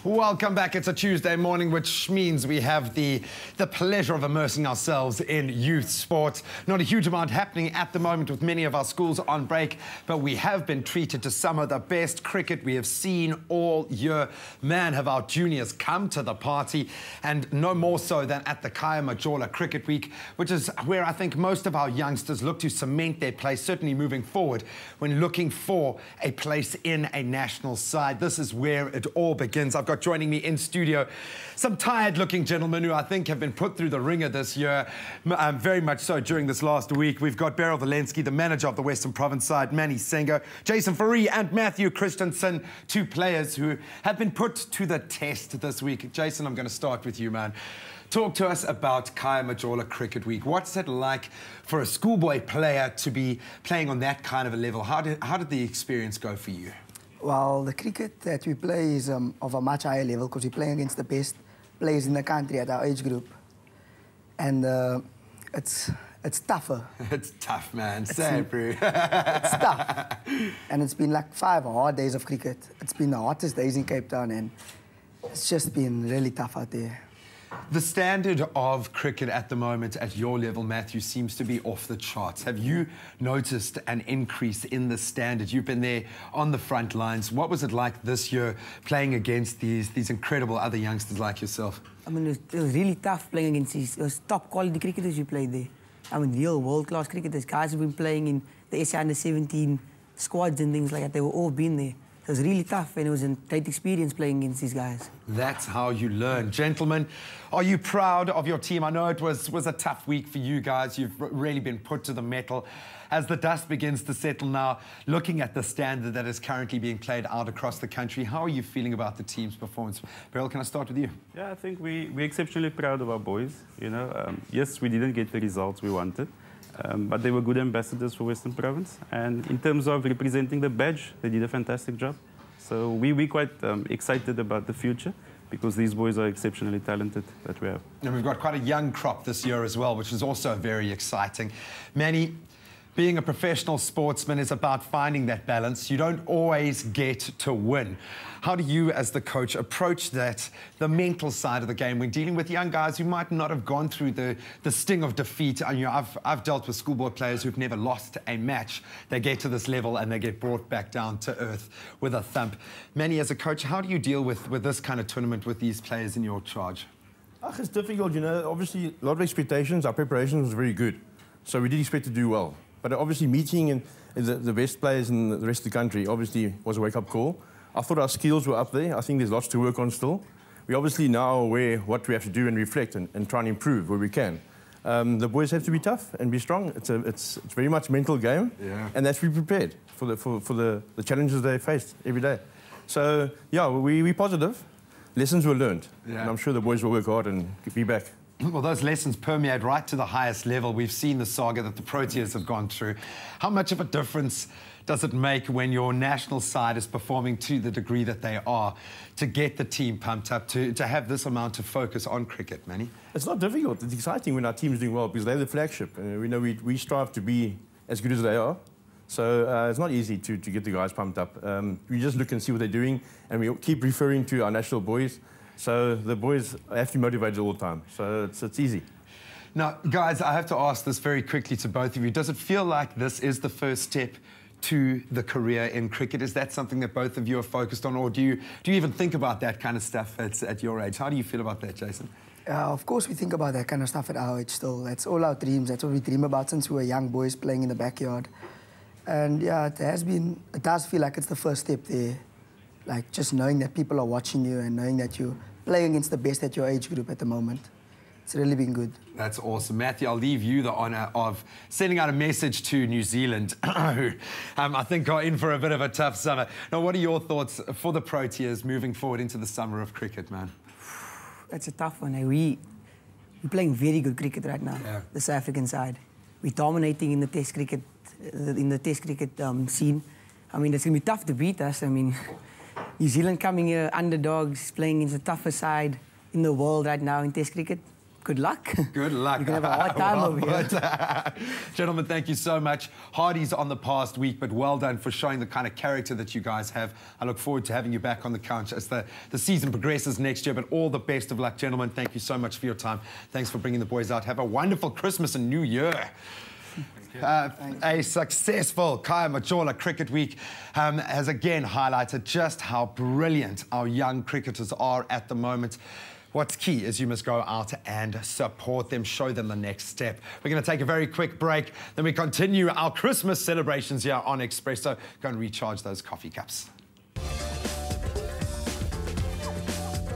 Welcome back. It's a Tuesday morning, which means we have the pleasure of immersing ourselves in youth sport. Not a huge amount happening at the moment with many of our schools on break, but we have been treated to some of the best cricket we have seen all year. Man, have our juniors come to the party, and no more so than at the Khaya Majola Cricket Week, which is where I think most of our youngsters look to cement their place, certainly moving forward when looking for a place in a national side. This is where it all begins. I've got joining me in studio some tired-looking gentlemen who I think have been put through the ringer this year, very much so during this last week. We've got Beryl Valensky, the manager of the Western Province side, Manny Sengo, Jason Fourie and Matthew Christensen, two players who have been put to the test this week. Jason, I'm going to start with you, man. Talk to us about Khaya Majola Cricket Week. What's it like for a schoolboy player to be playing on that kind of a level? How did the experience go for you? Well, the cricket that we play is of a much higher level because we're playing against the best players in the country at our age group. And it's tougher. It's tough, man. Say it, bro. It's tough. And it's been like 5 hard days of cricket. It's been the hottest days in Cape Town, and it's just been really tough out there. The standard of cricket at the moment at your level, Matthew, seems to be off the charts. Have you noticed an increase in the standard? You've been there on the front lines. What was it like this year playing against these incredible other youngsters like yourself? I mean, it was really tough playing against these top quality cricketers you played there. I mean, real world-class cricketers. Guys who've been playing in the SA Under-17 squads and things like that. They were all been there. It was really tough, and it was a great experience playing against these guys. That's how you learn. Gentlemen, are you proud of your team? I know it was a tough week for you guys. You've really been put to the metal. As the dust begins to settle now, looking at the standard that is currently being played out across the country, how are you feeling about the team's performance? Beryl, can I start with you? Yeah, I think we're exceptionally proud of our boys. You know, yes, we didn't get the results we wanted. But they were good ambassadors for Western Province. And in terms of representing the badge, they did a fantastic job. So we're quite excited about the future because these boys are exceptionally talented that we have. And we've got quite a young crop this year as well, which is also very exciting. Manny, being a professional sportsman is about finding that balance. You don't always get to win. How do you, as the coach, approach that, the mental side of the game, when dealing with young guys who might not have gone through the sting of defeat? And, you know, I've dealt with schoolboy players who've never lost a match. They get to this level and they get brought back down to earth with a thump. Manny, as a coach, how do you deal with this kind of tournament with these players in your charge? It's difficult, you know. Obviously, a lot of expectations. Our preparation was very good. So we did expect to do well. But obviously meeting the best players in the rest of the country obviously was a wake-up call. I thought our skills were up there. I think there's lots to work on still. We obviously now are aware what we have to do and reflect and try and improve where we can. The boys have to be tough and be strong. It's very much a mental game, yeah. And that's to be prepared for the challenges they face every day. So, yeah, we're positive. Lessons were learned, yeah. And I'm sure the boys will work hard and be back. Well, those lessons permeate right to the highest level. We've seen the saga that the Proteas have gone through. How much of a difference does it make when your national side is performing to the degree that they are to get the team pumped up, to have this amount of focus on cricket, Manny? It's not difficult. It's exciting when our team is doing well because they're the flagship. We know we strive to be as good as they are. So it's not easy to get the guys pumped up. We just look and see what they're doing, and we keep referring to our national boys. So the boys have to be motivated all the time. So it's easy. Now, guys, I have to ask this very quickly to both of you. Does it feel like this is the first step to the career in cricket? Is that something that both of you are focused on, or do you even think about that kind of stuff at your age? How do you feel about that, Jason? Of course, we think about that kind of stuff at our age still. That's all our dreams. That's what we dream about since we were young boys playing in the backyard. And yeah, it does feel like it's the first step there. Like just knowing that people are watching you and knowing that you're playing against the best at your age group at the moment. It's really been good. That's awesome. Matthew, I'll leave you the honour of sending out a message to New Zealand, who I think are in for a bit of a tough summer. Now, what are your thoughts for the Proteas moving forward into the summer of cricket, man? That's a tough one. We're playing very good cricket right now, yeah. The South African side. We're dominating in the Test cricket, scene. I mean, it's going to be tough to beat us. I mean, New Zealand coming here, underdogs, playing against the toughest side in the world right now in Test cricket. good luck. Good luck. You're going to have a hard time Well over here. put. Gentlemen, thank you so much. Hardy's on the past week, but well done for showing the kind of character that you guys have. I look forward to having you back on the couch as the season progresses next year, but all the best of luck, gentlemen. Thank you so much for your time. Thanks for bringing the boys out. Have a wonderful Christmas and New Year. A successful Khaya Majola Cricket Week has again highlighted just how brilliant our young cricketers are at the moment. What's key is you must go out and support them, show them the next step. We're going to take a very quick break, then we continue our Christmas celebrations here on Expresso. Go and recharge those coffee cups.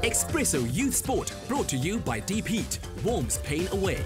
Expresso Youth Sport, brought to you by Deep Heat, warms pain away.